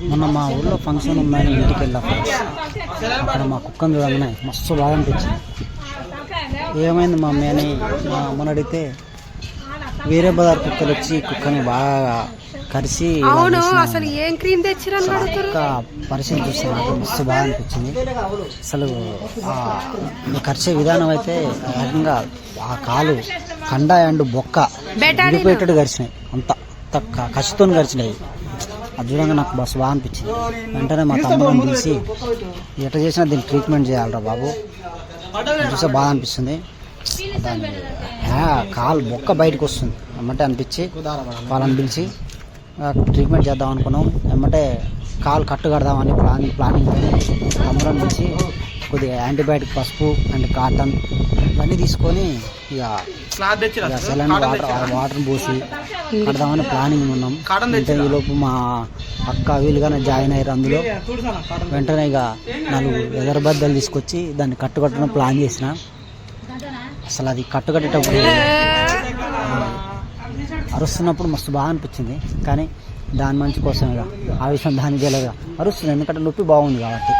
మొన్న మా ఊళ్ళో ఫంక్షన్ ఉందని ఇంటికి వెళ్ళా ఫ్రెండ్స్. అక్కడ మా కుక్కను చూడగానే మస్తు బాగా అనిపించింది. ఏమైంది మమ్మీ అని మా అమ్మని అడిగితే వేరే బజార్ కుక్కలు వచ్చి కుక్కని బాగా కరిసి అసలు ఏం క్రీమ్ తెచ్చిరక్క పరిచయం చూస్తే నాకు మస్తు బాగా అనిపించింది. అసలు కరిచే విధానం అయితే ఏకంగా ఆ కాలు కండ అండ్ బొక్క విడిపోయేటట్టు కరిచినాయి. అంత కసితో కరిచినాయి. అది చూడంగా నాకు బస్సు బాగా అనిపించింది. వెంటనే మా తమ్ముడిని పిలిచి ఎట్లా చేసినా దీన్ని ట్రీట్మెంట్ చేయాలరా బాబు చూస్తే బాగా అనిపిస్తుంది. దాని కాలు బొక్క బయటకు వస్తుంది ఎమ్మటే అనిపించి వాళ్ళని పిలిచి ట్రీట్మెంట్ చేద్దాం అనుకున్నాం. ఎమ్మటే కాలు కట్టు కడదామని ప్లానింగ్ తమ్ముడిని పిలిచి కొద్దిగా యాంటీబయాటిక్ పసుపు అండ్ కాటన్ ఇవన్నీ తీసుకొని ఇక సెలైన్ వాటర్ పోసి కడదామని ప్లానింగ్ ఉన్నాం. అంటే ఈలోపు మా అక్క వీలుగానే జాయిన్ అయ్యారు. అందులో వెంటనే ఇక 4 ఎగరబద్దలు తీసుకొచ్చి దాన్ని కట్టుకట్టడం ప్లాన్ చేసిన. అసలు అది కట్టుకట్టేటప్పుడు అరుస్తున్నప్పుడు మస్తు బాగా అనిపించింది. కానీ దాని మంచి కోసం ఇక ఆ విషయం దానికి తెలియదు అరుస్తుంది, ఎందుకంటే నొప్పి బాగుంది కాబట్టి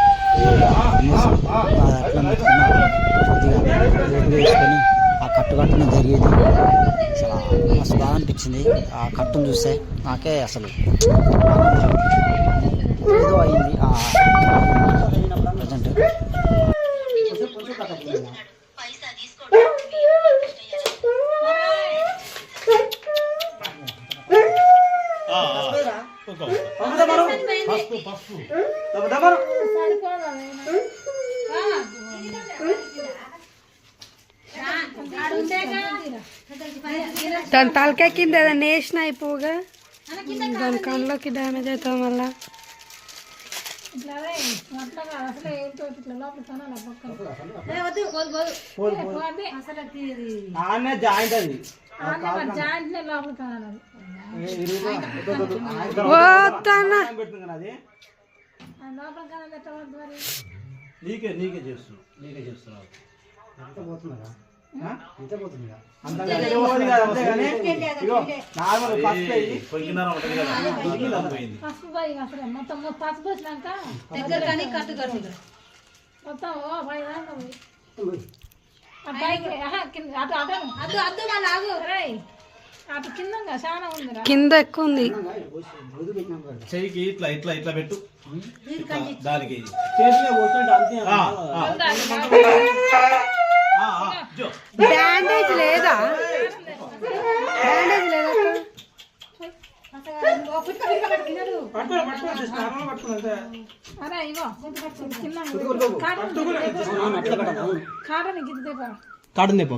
కొద్దిగా వేసుకొని ఆ కట్టుకట్టడం జరిగేది. అసలు మస్తు బాగా అనిపించింది. ఆ కట్టును చూస్తే నాకే అసలు ఏదో అయింది. ప్రజెంట్ దాని తలకాయ కింద ఏదైనా వేసిన అయిపోగా దాని కళ్ళకి డ్యామేజ్ అవుతుంది. మళ్ళా కింద ఎక్కువ ఉంది. చెయ్యికి ఇట్లా ఇట్లా ఇట్లా పెట్టు దానికి బ్యాండేజ్ లేదా? బ్యాండేజ్ లేదా? కాటన్ తెపో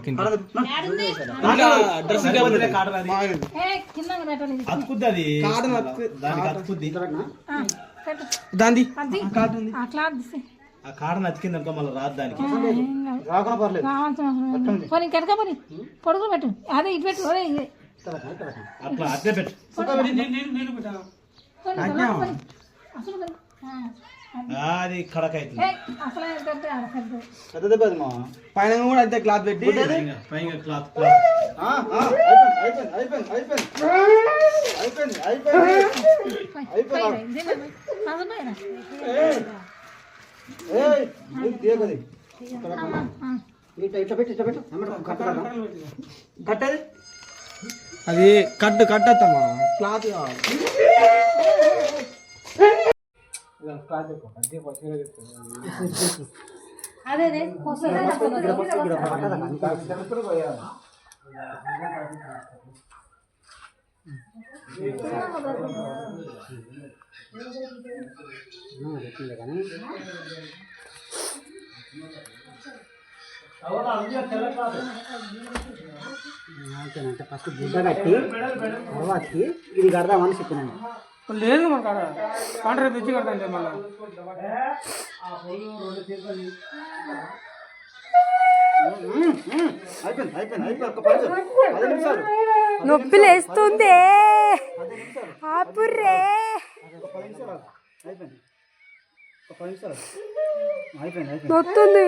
అతుకుద్ది అది దానికి అతుకుద్ది దాంది ఆ కాటన్ అతికింది అనుకో మళ్ళీ రాదు దానికి పొడుగు పెట్టు అదే ఇటు పెట్టు అట్లా అట్లే పెట్టు అది కడక పైన కూడా అంతే క్లాత్ పెట్టి పైన క్లాత్ కట్టది అది కట్టమ్మా క్లాత్ అదే అంటే ఫస్ట్ గుడ్డ కట్టి తర్వాతకి ఇది కడదామని చెప్పినాను. లేదు మన కాడ కాంట్రాక్ట్ తెచ్చి కడతాంటే మళ్ళీ నొప్పి లేస్తుంది. ఆపుర్రే నొత్తుంది.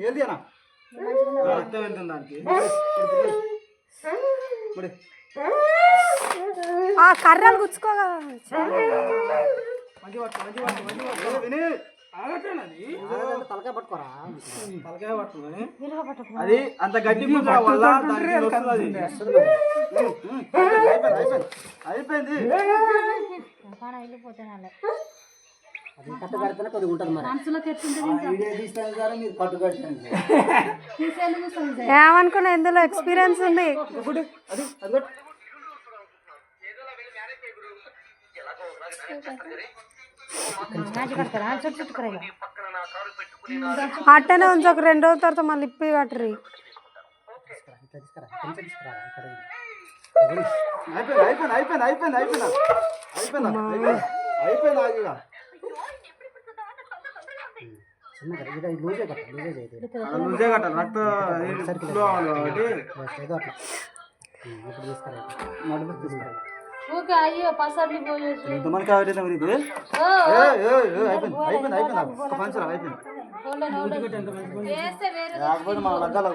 ఏది అన్న రక్తం వెళ్తుంది దానికి. ఆ కర్రలు గుచ్చుకోగా తలకాయ పట్టుకోరా తలకాయ పట్టుకుని అది అంత గట్టి పుట్ట వల్ల దానికి వస్తుంది అది. అయిపోయింది అది కట్టు కడితేనే కొద్దిగా ఉంటుంది మరి వీడియో తీస్తాను సార్ మీరు కట్టు కట్టండి ఏమనుకున్నా ఇందులో ఎక్స్పీరియన్స్ ఉంది. అది అది అట్టనే ఉంచి ఒక 2 రోజుల తర్వాత మళ్ళీ ఇప్పి కట్టరి. అయిపోయింది అయిపోయింది అయిపోయింది అయిపోయింది అయిపోయింది అయిపోయింది ఆగిగా లూజే కట్టాలి రక్తం ఫ్లో అవ్వాలి కాబట్టి ఇప్పుడు తీసుకురా నడుపు తీసుకురా ఊకే అయ్యో పసర్లు పోయేసి ఎంతమంది కావాలి ఇది అయిపోయింది అయిపోయింది అయిపోయింది ఒక పంచర్ అయిపోయింది వేస్తే వేరే కాకపోతే మన లగ్గాలు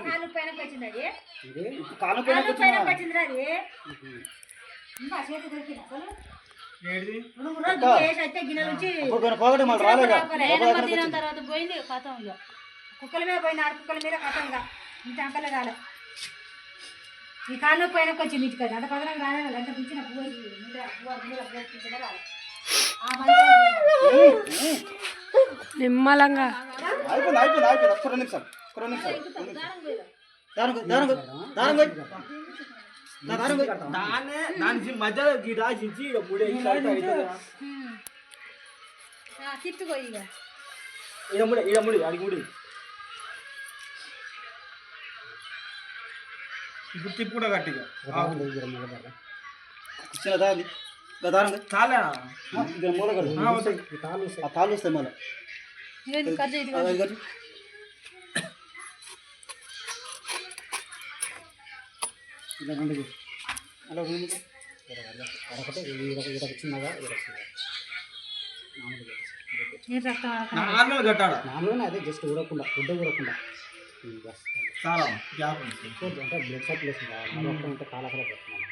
కాలు పైన వచ్చింది అది కాలు పైన వచ్చింది అది ఇంకా చేతి దొరికింది అసలు అయితే గిన్నెల నుంచి తిన తర్వాత పోయింది కథం ఇక కుక్కల మీద పోయింది ఆడ కుక్కల మీద కథం ఇక ఇంత అంకలే కాలే ఈ కాళ్ళు పైన వచ్చింది ఇంటికి అంత పదనం రాలేదు అంత పిలిచిన నిమ్మలంగా అయిపోయింది అయిపోయింది అయిపోయింది ఒక్క 2 నిమిషాలు ఒక్క 2 నిమిషాలు దాని మధ్యలో రాసించి తిట్టుకో ఇక ఇడముడి అడిగి ముడి ఇప్పుడు తిప్పు కూడా గట్టిగా ఇచ్చిన దాని చాలా తాళ్ళు వస్తాయి మళ్ళీ అలా చిన్నగా నార్మల్ కట్టాడా మామూలుగా అదే జస్ట్ ఊరకుండా గుడ్డ ఊరకుండా చాలా అంటే బ్లడ్ సర్క్యులేషన్ అంటే కాలకలే పెడుతున్నాను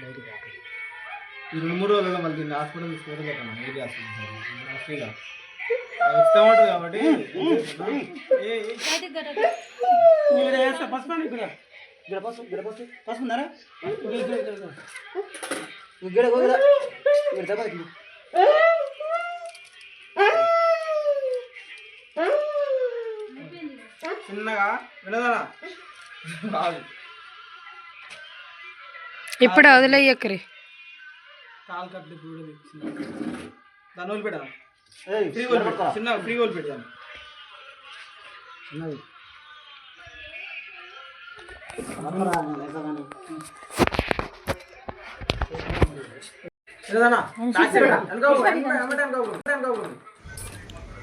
బయట ఈ 2-3 రోజుల్లో మళ్ళీ దీన్ని హాస్పిటల్ తీసుకుని పెట్టాను ఏది హాస్పిటల్ ఫ్రీగా ఇష్టం ఉంటుంది కాబట్టి పసుపున్నారా చిన్నగా వినదా ఇప్పుడు వదిలేయక్కరి కాలు కట్లు ఇప్పుడు దాన్ని వదిలి పెట్టాను చిన్న ఫ్రీ వదిలి పెట్టాను చిన్నది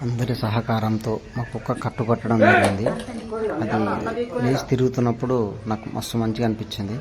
అందరి సహకారంతో మా కుక్క కట్టుకట్టడం జరిగింది. అది లేచి తిరుగుతున్నప్పుడు నాకు మస్తు మంచిగా అనిపించింది.